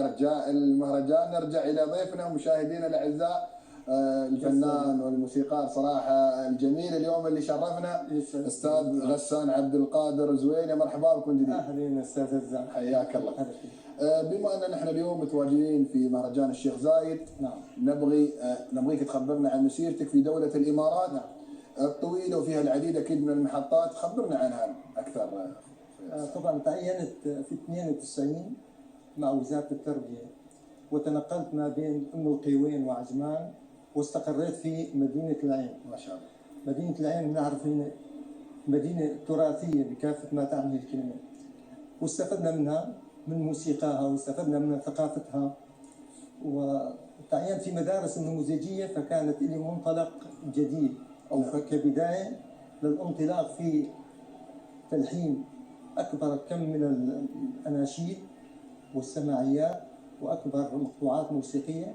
ارجاء المهرجان نرجع الى ضيفنا ومشاهدينا الاعزاء الفنان والموسيقار صراحه الجميل اليوم اللي شرفنا استاذ غسان عبد القادر زوينه. مرحبا بكم جديد. اهلا استاذ غسان، حياك الله. بما اننا نحن اليوم متواجدين في مهرجان الشيخ زايد، نعم، نبغيك تخبرنا عن مسيرتك في دوله الامارات. نعم، الطويله وفيها العديد اكيد من المحطات، خبرنا عنها اكثر. طبعا تعينت في 92 مع وزاره التربيه، وتنقلت ما بين ام القيوين وعجمان، واستقريت في مدينه العين. ما شاء الله. مدينه العين نعرف ان مدينه تراثيه بكافه ما تعني الكلمه، واستفدنا منها من موسيقاها، واستفدنا من ثقافتها. وتعينت في مدارس النموذجيه، فكانت لي منطلق جديد او كبدايه للانطلاق في تلحين اكبر كم من الاناشيد والسماعيات واكبر مقطوعات موسيقيه،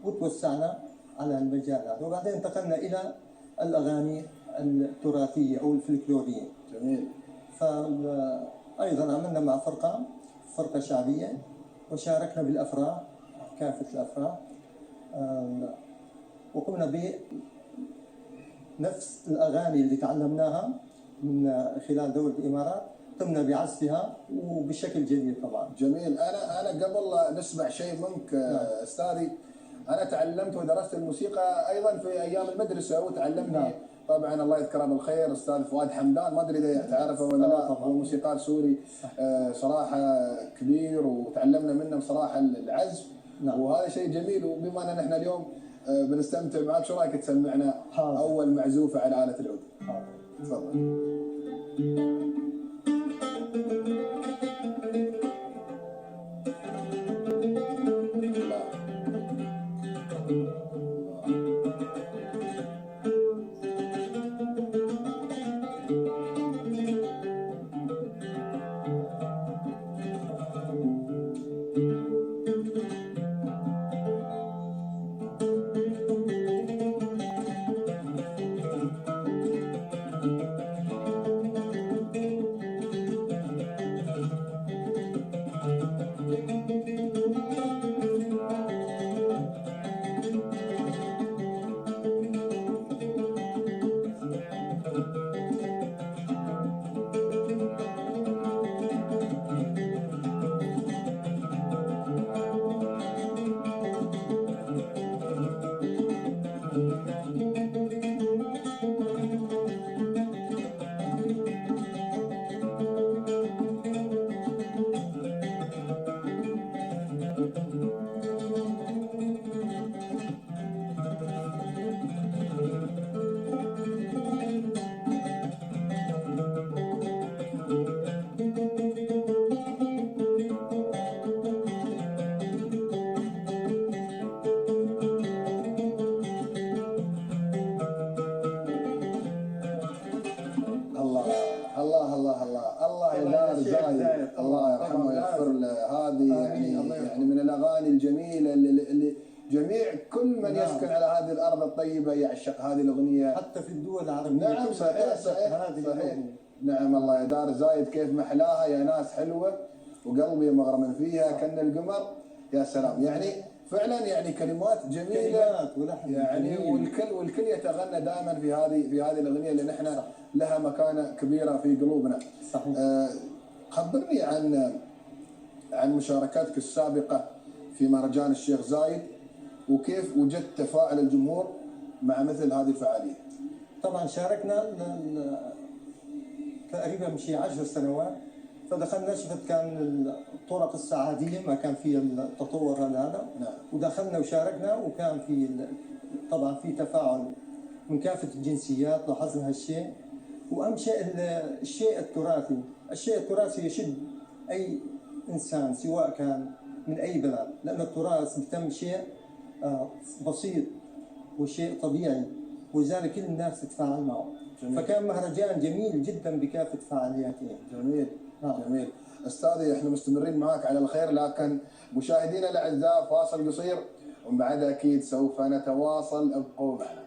وتوسعنا على المجال هذا. وبعدين انتقلنا الى الاغاني التراثيه او الفلكلوريه. جميل. فايضا عملنا مع فرقه شعبيه، وشاركنا بالافراح، كافه الافراح، وقمنا بنفس الاغاني اللي تعلمناها من خلال دوله الامارات، قمنا بعزفها وبشكل جيد طبعا. جميل. انا قبل نسمع شيء منك استاذي، انا تعلمت ودرست الموسيقى ايضا في ايام المدرسه، وتعلمني طبعا الله يذكره بالخير استاذ فؤاد حمدان، ما ادري اذا تعرفه ولا لا، هو موسيقار سوري صراحه كبير، وتعلمنا منه بصراحه العزف. وهذا شيء جميل. وبما ان نحن اليوم بنستمتع معك، شو رايك تسمعنا اول معزوفه على آلة العود؟ تفضل. الله يدار زايد، الله يرحمه ويغفر له. هذه يعني من الاغاني الجميله اللي جميع كل من يسكن على هذه الارض الطيبه يعشق هذه الاغنيه، حتى في الدول العربيه. نعم صحيح صحيح. نعم الله يدار زايد، كيف محلاها يا ناس حلوه، وقلبي مغرم فيها كأن القمر. يا سلام، يعني فعلا يعني كلمات جميله، يعني والكل يتغنى دائما في هذه الاغنيه اللي نحن لها مكانه كبيره في قلوبنا. صحيح. خبرني عن مشاركاتك السابقه في مهرجان الشيخ زايد، وكيف وجدت تفاعل الجمهور مع مثل هذه الفعاليه؟ طبعا شاركنا تقريبا شيء 10 سنوات، فدخلنا شفت كان الطرق السعاديه ما كان فيها التطور هذا. نعم. ودخلنا وشاركنا، وكان في طبعا في تفاعل من كافه الجنسيات، لاحظنا هالشيء. واهم شيء الشيء التراثي يشد اي انسان سواء كان من اي بلد، لان التراث بيتم شيء بسيط وشيء طبيعي، ولذلك كل الناس تتفاعل معه. جميل. فكان مهرجان جميل جدا بكافه فعالياته. جميل. جميل. استاذي احنا مستمرين معك على الخير، لكن مشاهدينا الاعزاء فاصل قصير، وبعد اكيد سوف نتواصل، ابقوا معنا.